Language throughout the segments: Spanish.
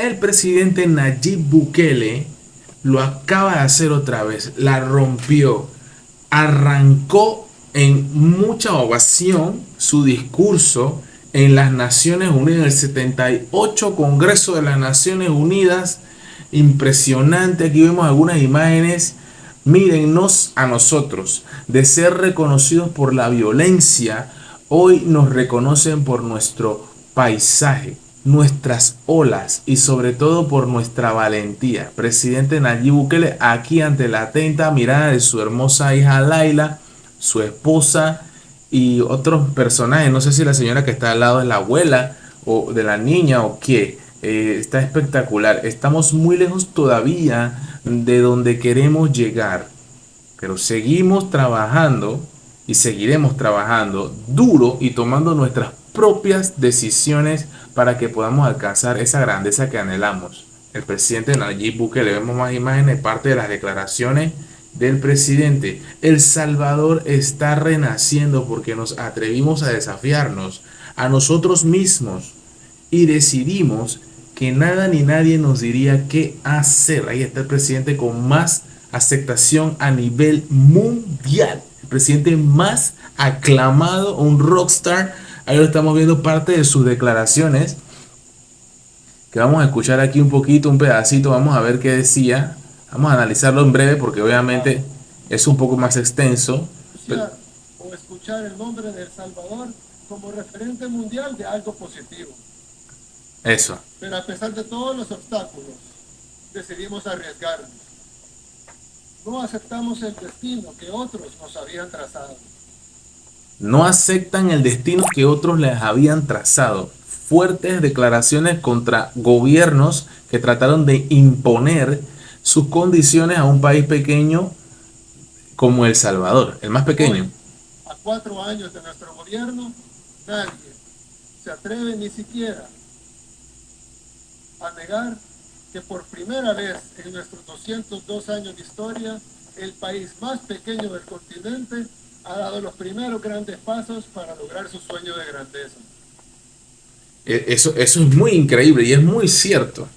El presidente Nayib Bukele lo acaba de hacer otra vez, la rompió, arrancó en mucha ovación su discurso en las Naciones Unidas, en el 78 Congreso de las Naciones Unidas. Impresionante, aquí vemos algunas imágenes. Mírennos a nosotros, de ser reconocidos por la violencia, hoy nos reconocen por nuestro paisaje, nuestras olas y sobre todo por nuestra valentía. Presidente Nayib Bukele aquí ante la atenta mirada de su hermosa hija Laila, su esposa y otros personajes. No sé si la señora que está al lado es la abuela o de la niña o qué. Está espectacular. Estamos muy lejos todavía de donde queremos llegar, pero seguimos trabajando y seguiremos trabajando duro y tomando nuestras propias decisiones para que podamos alcanzar esa grandeza que anhelamos. El presidente Nayib Bukele, vemos más imágenes, parte de las declaraciones del presidente. El Salvador está renaciendo porque nos atrevimos a desafiarnos a nosotros mismos y decidimos que nada ni nadie nos diría qué hacer. Ahí está el presidente con más aceptación a nivel mundial. El presidente más aclamado, un rockstar. Ahí lo estamos viendo parte de sus declaraciones, que vamos a escuchar aquí un poquito, un pedacito. Vamos a ver qué decía. Vamos a analizarlo en breve porque obviamente es un poco más extenso. O escuchar el nombre de El Salvador como referente mundial de algo positivo. Eso. Pero a pesar de todos los obstáculos, decidimos arriesgarnos. No aceptamos el destino que otros nos habían trazado. No aceptan el destino que otros les habían trazado. Fuertes declaraciones contra gobiernos que trataron de imponer sus condiciones a un país pequeño como El Salvador, el más pequeño. Hoy, a 4 años de nuestro gobierno, nadie se atreve ni siquiera a negar que por primera vez en nuestros 202 años de historia, el país más pequeño del continente ha dado los primeros grandes pasos para lograr su sueño de grandeza. Eso es muy increíble y es muy cierto.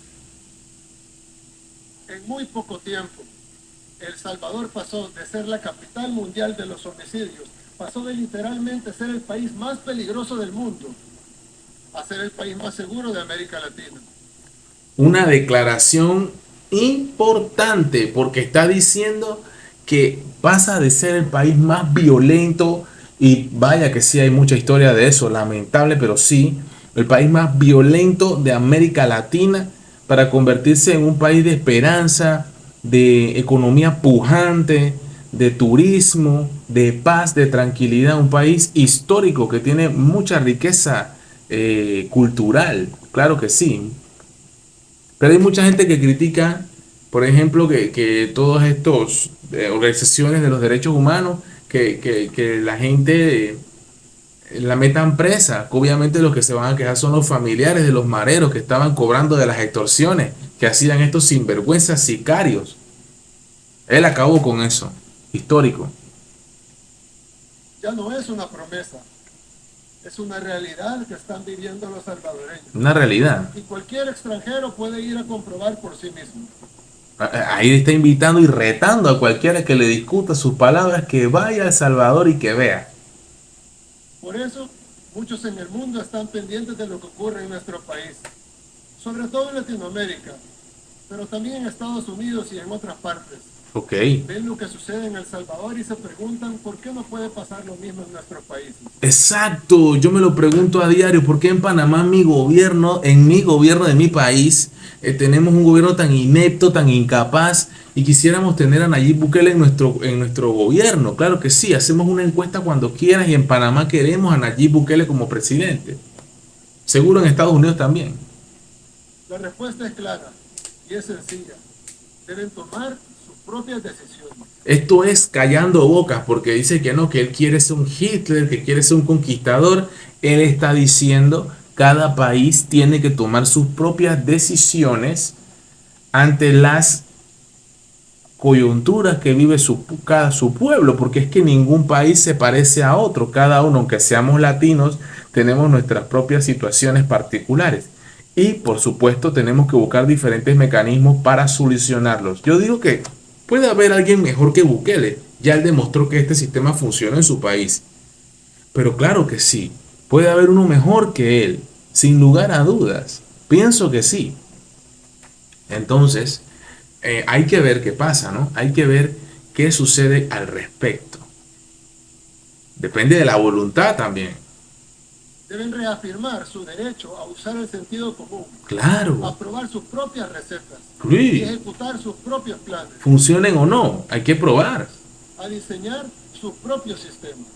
En muy poco tiempo, El Salvador pasó de ser la capital mundial de los homicidios, pasó de literalmente ser el país más peligroso del mundo, a ser el país más seguro de América Latina. Una declaración importante porque está diciendo que pasa de ser el país más violento, y vaya que sí hay mucha historia de eso, lamentable, pero sí, el país más violento de América Latina, para convertirse en un país de esperanza, de economía pujante, de turismo, de paz, de tranquilidad, un país histórico que tiene mucha riqueza cultural, claro que sí. Pero hay mucha gente que critica, por ejemplo, que todas estas organizaciones de los derechos humanos, que la gente la metan presa. Obviamente los que se van a quejar son los familiares de los mareros que estaban cobrando de las extorsiones que hacían estos sinvergüenzas sicarios. Él acabó con eso, histórico. Ya no es una promesa, es una realidad que están viviendo los salvadoreños. Una realidad. Y cualquier extranjero puede ir a comprobar por sí mismo. Ahí está invitando y retando a cualquiera que le discuta sus palabras que vaya a El Salvador y que vea. Por eso, muchos en el mundo están pendientes de lo que ocurre en nuestro país, sobre todo en Latinoamérica, pero también en Estados Unidos y en otras partes. Ok. Ven lo que sucede en El Salvador y se preguntan por qué no puede pasar lo mismo en nuestros países. Exacto, yo me lo pregunto a diario, ¿por qué en Panamá en mi gobierno de mi país, tenemos un gobierno tan inepto, tan incapaz y quisiéramos tener a Nayib Bukele en nuestro gobierno? Claro que sí, hacemos una encuesta cuando quieras y en Panamá queremos a Nayib Bukele como presidente. Seguro en Estados Unidos también. La respuesta es clara y es sencilla. Deben tomar sus propias decisiones. Esto es callando bocas porque dice que no, que él quiere ser un Hitler, que quiere ser un conquistador. Él está diciendo cada país tiene que tomar sus propias decisiones ante las coyunturas que vive su pueblo, porque es que ningún país se parece a otro. Cada uno, aunque seamos latinos, tenemos nuestras propias situaciones particulares. Y por supuesto tenemos que buscar diferentes mecanismos para solucionarlos. Yo digo que puede haber alguien mejor que Bukele. Ya él demostró que este sistema funciona en su país. Pero claro que sí, puede haber uno mejor que él, sin lugar a dudas. Pienso que sí. Entonces, hay que ver qué pasa, ¿no? Hay que ver qué sucede al respecto. Depende de la voluntad también. Deben reafirmar su derecho a usar el sentido común, Claro, a probar sus propias recetas y sí, ejecutar sus propios planes, funcionen o no, hay que probar. a diseñar sus propios sistemas.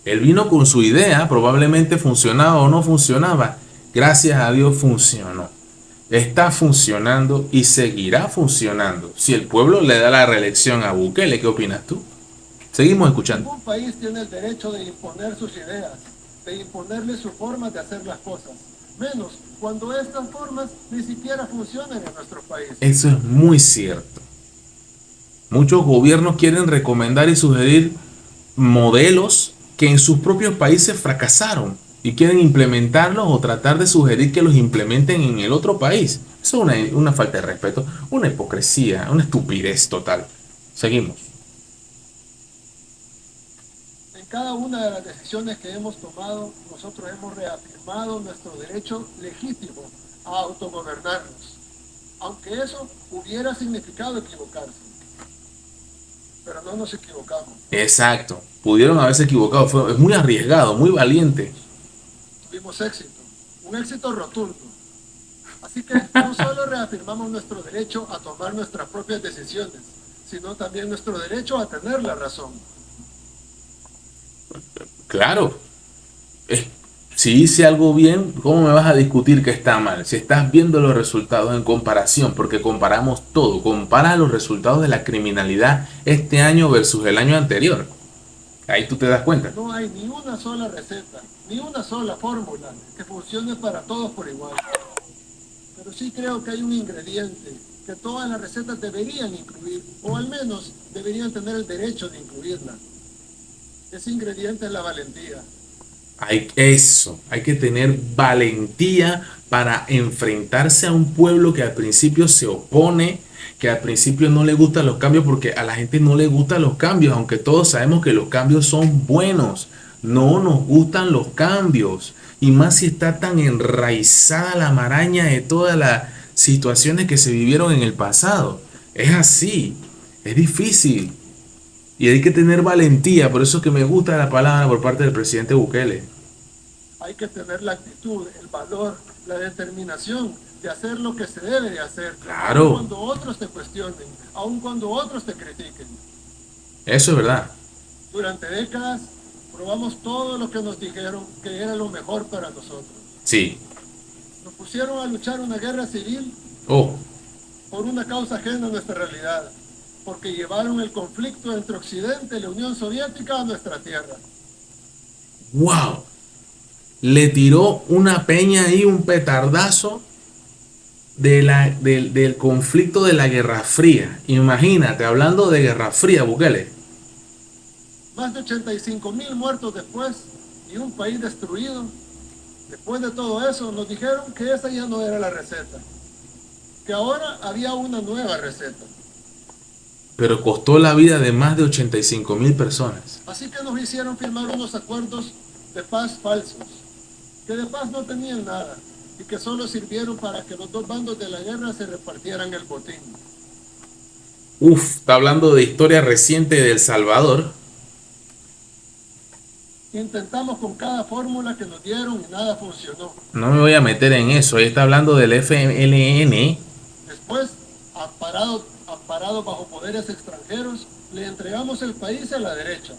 Él vino con su idea, probablemente funcionaba o no funcionaba. Gracias a Dios funcionó. Está funcionando y seguirá funcionando. Si el pueblo le da la reelección a Bukele, ¿qué opinas tú? Seguimos escuchando. Ningún país tiene el derecho de imponer sus ideas, de imponerle su forma de hacer las cosas, menos cuando estas formas ni siquiera funcionan en nuestro país. Eso es muy cierto. Muchos gobiernos quieren recomendar y sugerir modelos que en sus propios países fracasaron y quieren implementarlos o tratar de sugerir que los implementen en el otro país. Eso es una falta de respeto, una hipocresía, una estupidez total. Seguimos. En cada una de las decisiones que hemos tomado, nosotros hemos reafirmado nuestro derecho legítimo a autogobernarnos, aunque eso hubiera significado equivocarse. Pero no nos equivocamos. Exacto. Pudieron haberse equivocado. Es muy arriesgado, muy valiente. Tuvimos éxito, un éxito rotundo. Así que no solo reafirmamos nuestro derecho a tomar nuestras propias decisiones, sino también nuestro derecho a tener la razón. Claro. Es- si hice algo bien, ¿cómo me vas a discutir que está mal? Si estás viendo los resultados en comparación, porque comparamos todo. Compara los resultados de la criminalidad este año versus el año anterior. Ahí tú te das cuenta. No hay ni una sola receta, ni una sola fórmula que funcione para todos por igual. Pero sí creo que hay un ingrediente que todas las recetas deberían incluir, o al menos deberían tener el derecho de incluirla. Ese ingrediente es la valentía. Hay que tener valentía para enfrentarse a un pueblo que al principio se opone, que al principio no le gustan los cambios, porque a la gente no le gustan los cambios, aunque todos sabemos que los cambios son buenos. No nos gustan los cambios, y más si está tan enraizada la maraña de todas las situaciones que se vivieron en el pasado. Es así, es difícil. Y hay que tener valentía, por eso es que me gusta la palabra por parte del presidente Bukele. Hay que tener la actitud, el valor, la determinación de hacer lo que se debe de hacer, aun Claro, cuando otros te cuestionen, aun cuando otros te critiquen. eso es verdad. Durante décadas probamos todo lo que nos dijeron que era lo mejor para nosotros. Sí. Nos pusieron a luchar una guerra civil Oh, por una causa ajena a nuestra realidad, porque llevaron el conflicto entre Occidente y la Unión Soviética a nuestra tierra. wow. Le tiró una peña ahí, un petardazo del conflicto de la Guerra Fría. Imagínate, hablando de Guerra Fría, Bukele. Más de 85.000 muertos después y un país destruido. Después de todo eso, nos dijeron que esa ya no era la receta, que ahora había una nueva receta. Pero costó la vida de más de 85.000 personas. Así que nos hicieron firmar unos acuerdos de paz falsos, que de paz no tenían nada y que solo sirvieron para que los dos bandos de la guerra se repartieran el botín. Uf, está hablando de historia reciente de El Salvador. Intentamos con cada fórmula que nos dieron y nada funcionó. No me voy a meter en eso. Ahí está hablando del FLN. Después, amparados bajo poderes extranjeros, le entregamos el país a la derecha.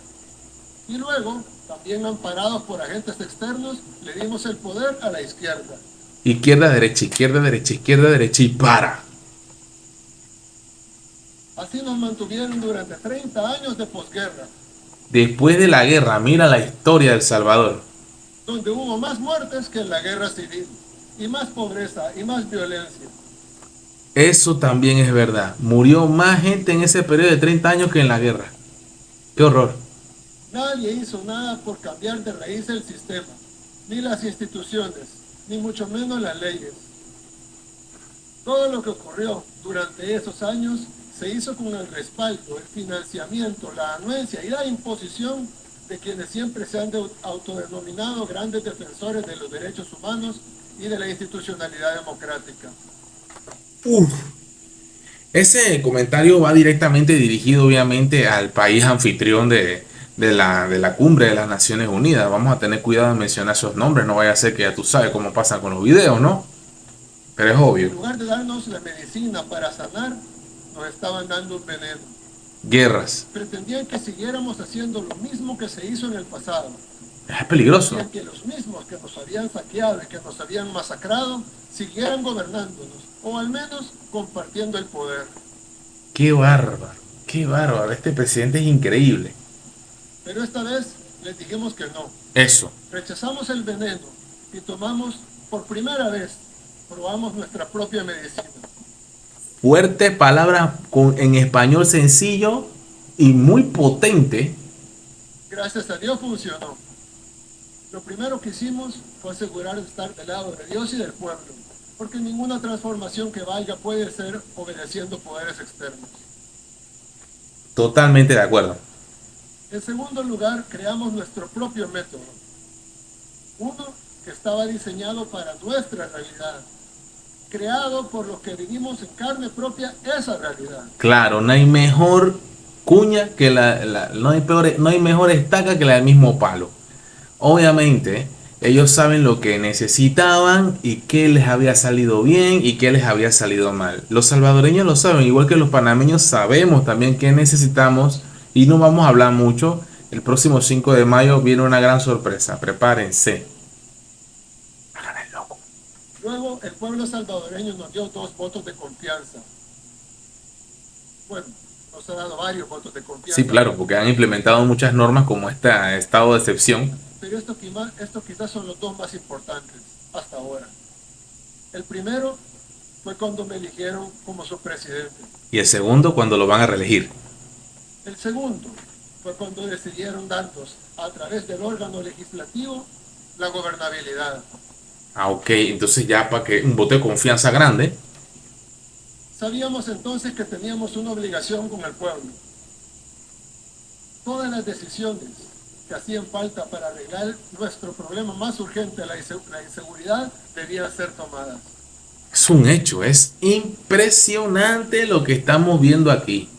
Y luego, también amparados por agentes externos, le dimos el poder a la izquierda. Izquierda, derecha, izquierda, derecha, izquierda, derecha y para. Así nos mantuvieron durante 30 años de posguerra, Después de la guerra, mira la historia de El Salvador. donde hubo más muertes que en la guerra civil, y más pobreza y más violencia. Eso también es verdad. Murió más gente en ese periodo de 30 años que en la guerra. Qué horror. Nadie hizo nada por cambiar de raíz el sistema, ni las instituciones, ni mucho menos las leyes. Todo lo que ocurrió durante esos años se hizo con el respaldo, el financiamiento, la anuencia y la imposición de quienes siempre se han autodenominado grandes defensores de los derechos humanos y de la institucionalidad democrática. Uf, ese comentario va directamente dirigido obviamente al país anfitrión de la cumbre de las Naciones Unidas. Vamos a tener cuidado de mencionar esos nombres, no vaya a ser que ya tú sabes cómo pasa con los videos, ¿no? Pero es obvio. En lugar de darnos la medicina para sanar, nos estaban dando un veneno. Guerras. Pretendían que siguiéramos haciendo lo mismo que se hizo en el pasado. Es peligroso. Querían que los mismos que nos habían saqueado y que nos habían masacrado siguieran gobernándonos, o al menos compartiendo el poder. Qué bárbaro, qué bárbaro. Este presidente es increíble. Pero esta vez les dijimos que no. Eso. Rechazamos el veneno y tomamos por primera vez, probamos nuestra propia medicina. Fuerte palabra en español sencillo y muy potente. Gracias a Dios funcionó. Lo primero que hicimos fue asegurar estar del lado de Dios y del pueblo, porque ninguna transformación que valga puede ser obedeciendo poderes externos. Totalmente de acuerdo. En segundo lugar, creamos nuestro propio método. Uno que estaba diseñado para nuestra realidad, creado por los que vivimos en carne propia esa realidad. Claro, no hay mejor cuña que no hay mejor estaca que la del mismo palo. Obviamente, ellos saben lo que necesitaban y qué les había salido bien y qué les había salido mal. Los salvadoreños lo saben, igual que los panameños sabemos también qué necesitamos y no vamos a hablar mucho. El próximo 5 de mayo viene una gran sorpresa, prepárense. Hagan el loco. Luego, el pueblo salvadoreño nos dio 2 votos de confianza. Bueno, nos ha dado varios votos de confianza. Sí, claro, porque han implementado muchas normas como este estado de excepción. Pero estos quizás son los 2 más importantes hasta ahora. El primero fue cuando me eligieron como su presidente. Y el segundo cuando lo van a reelegir. El segundo fue cuando decidieron darnos, a través del órgano legislativo, la gobernabilidad. Ah, ok, entonces ya para que un voto de confianza grande. Sabíamos entonces que teníamos una obligación con el pueblo. Todas las decisiones que hacían falta para arreglar nuestro problema más urgente, la inseguridad, debían ser tomadas. Es un hecho, es impresionante lo que estamos viendo aquí.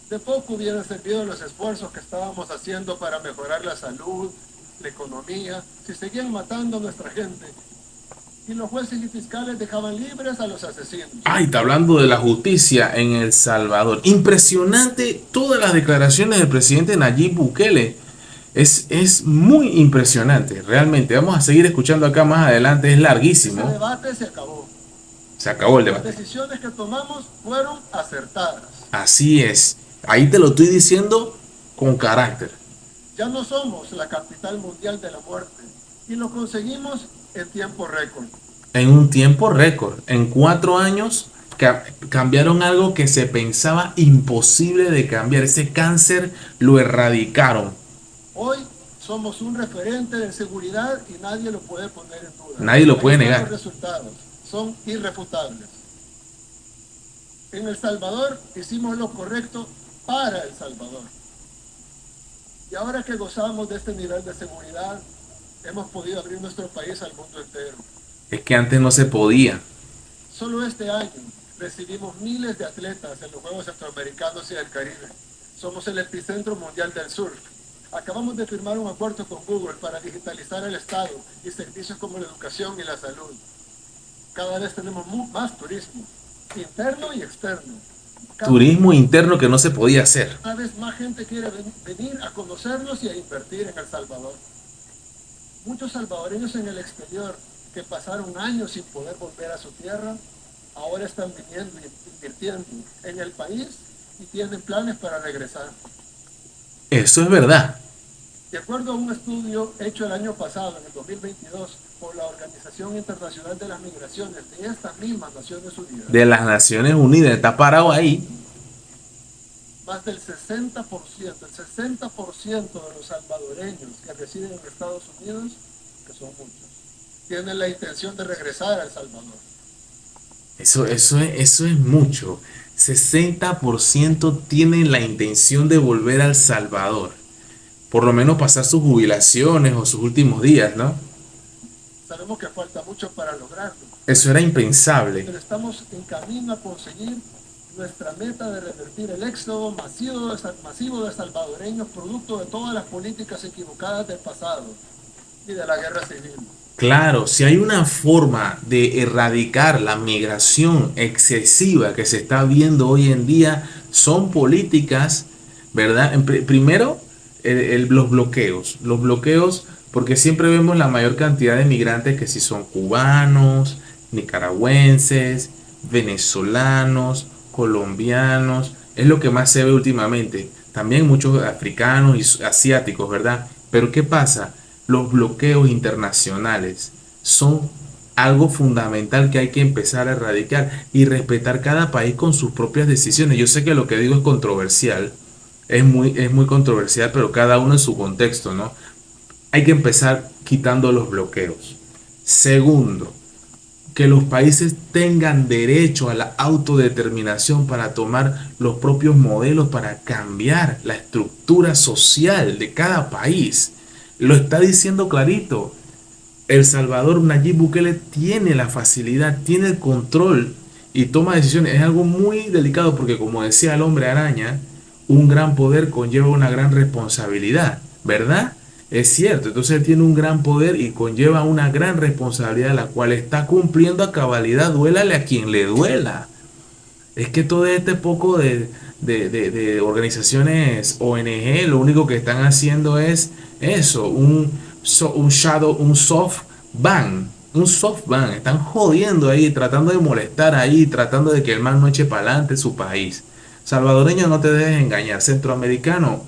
De poco hubieran servido los esfuerzos que estábamos haciendo para mejorar la salud, la economía, si seguían matando a nuestra gente y los jueces y fiscales dejaban libres a los asesinos. Ay, está hablando de la justicia en El Salvador. Impresionante todas las declaraciones del presidente Nayib Bukele. Es muy impresionante, realmente. Vamos a seguir escuchando acá más adelante, es Ese larguísimo. debate se acabó. Se acabó el Las debate. decisiones que tomamos fueron acertadas. Así es. Ahí te lo estoy diciendo con carácter. Ya no somos la capital mundial de la muerte y lo conseguimos en tiempo récord. En un tiempo récord, en 4 años, cambiaron algo que se pensaba imposible de cambiar. Ese cáncer lo erradicaron. Hoy somos un referente de seguridad y nadie lo puede poner en duda. Nadie lo puede Ahí están negar. los resultados son irrefutables. En El Salvador hicimos lo correcto para El Salvador. Y ahora que gozamos de este nivel de seguridad, hemos podido abrir nuestro país al mundo entero. Es que antes no se podía. Solo este año recibimos miles de atletas en los Juegos Centroamericanos y del Caribe. Somos el epicentro mundial del surf. Acabamos de firmar un acuerdo con Google para digitalizar el Estado y servicios como la educación y la salud. Cada vez tenemos más turismo, interno y externo. Turismo interno que no se podía hacer. Cada vez más gente quiere venir a conocernos y a invertir en El Salvador. Muchos salvadoreños en el exterior que pasaron años sin poder volver a su tierra, ahora están viniendo y invirtiendo en el país y tienen planes para regresar. Eso es verdad. De acuerdo a un estudio hecho el año pasado, en el 2022, por la Organización Internacional de las Migraciones de estas mismas Naciones Unidas, De las Naciones Unidas, está parado ahí. más del 60%, el 60% de los salvadoreños que residen en Estados Unidos, que son muchos, tienen la intención de regresar a El Salvador. Eso es mucho. 60% tienen la intención de volver a El Salvador. Por lo menos pasar sus jubilaciones o sus últimos días, ¿no? Sabemos que falta mucho para lograrlo, Eso era impensable. pero estamos en camino a conseguir nuestra meta de revertir el éxodo masivo de salvadoreños producto de todas las políticas equivocadas del pasado y de la guerra civil. Claro, si hay una forma de erradicar la migración excesiva que se está viendo hoy en día, son políticas, ¿verdad? Primero, los bloqueos, porque siempre vemos la mayor cantidad de migrantes que si son cubanos, nicaragüenses, venezolanos, colombianos, es lo que más se ve últimamente. También muchos africanos y asiáticos, ¿verdad? Pero ¿qué pasa? Los bloqueos internacionales son algo fundamental que hay que empezar a erradicar y respetar cada país con sus propias decisiones. Yo sé que lo que digo es controversial, es muy controversial, pero cada uno en su contexto, ¿no? Hay que empezar quitando los bloqueos. Segundo, que los países tengan derecho a la autodeterminación para tomar los propios modelos para cambiar la estructura social de cada país. Lo está diciendo clarito. El Salvador, Nayib Bukele tiene la facilidad, tiene el control y toma decisiones. Es algo muy delicado porque, como decía el hombre araña, un gran poder conlleva una gran responsabilidad, ¿verdad? Es cierto, entonces él tiene un gran poder y conlleva una gran responsabilidad, la cual está cumpliendo a cabalidad, duélale a quien le duela. Es que todo este poco de organizaciones ONG lo único que están haciendo es eso, un soft ban, un soft ban. Están jodiendo ahí, tratando de molestar ahí, tratando de que el man no eche para adelante su país. Salvadoreño, no te dejes engañar. Centroamericano,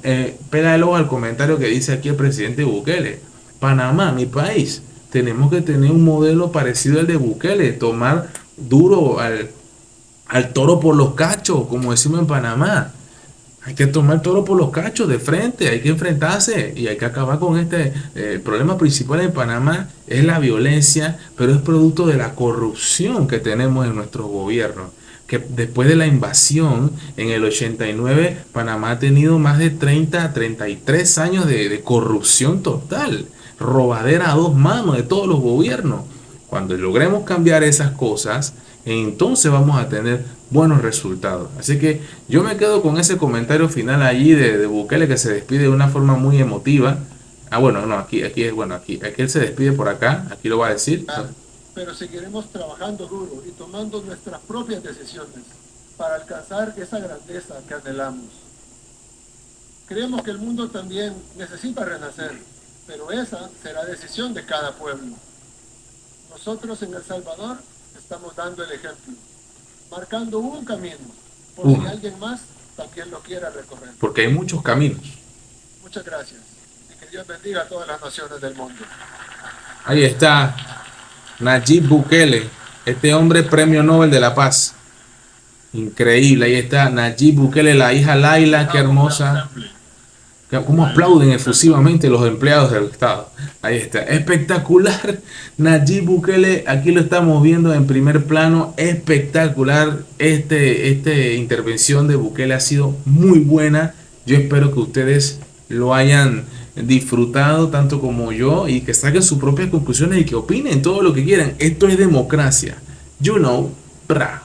pega el ojo al comentario que dice aquí el presidente Bukele. Panamá, mi país, tenemos que tener un modelo parecido al de Bukele, tomar duro al toro por los cachos, como decimos en Panamá. Hay que tomar el toro por los cachos de frente, hay que enfrentarse y hay que acabar con este. El problema principal en Panamá es la violencia, pero es producto de la corrupción que tenemos en nuestro gobierno. Que después de la invasión en el 89, Panamá ha tenido más de 30 a 33 años de corrupción total, robadera a dos manos de todos los gobiernos. Cuando logremos cambiar esas cosas, entonces vamos a tener buenos resultados. Así que yo me quedo con ese comentario final allí de Bukele, que se despide de una forma muy emotiva. Ah, bueno, no, aquí es bueno, aquí él se despide por acá, aquí lo va a decir. Pero seguiremos trabajando duro y tomando nuestras propias decisiones para alcanzar esa grandeza que anhelamos. Creemos que el mundo también necesita renacer, pero esa será decisión de cada pueblo. Nosotros en El Salvador estamos dando el ejemplo, marcando un camino, por si alguien más también lo quiera recorrer. Porque hay muchos caminos. Muchas gracias y que Dios bendiga a todas las naciones del mundo. Ahí está Nayib Bukele, este hombre premio Nobel de la Paz. Increíble, ahí está Nayib Bukele, la hija Laila, qué hermosa. Cómo aplauden efusivamente los empleados del Estado. Ahí está, espectacular. Nayib Bukele, aquí lo estamos viendo en primer plano, espectacular. Esta intervención de Bukele ha sido muy buena. Yo espero que ustedes lo hayan disfrutado tanto como yo y que saquen sus propias conclusiones y que opinen todo lo que quieran. Esto es democracia. You know, bra.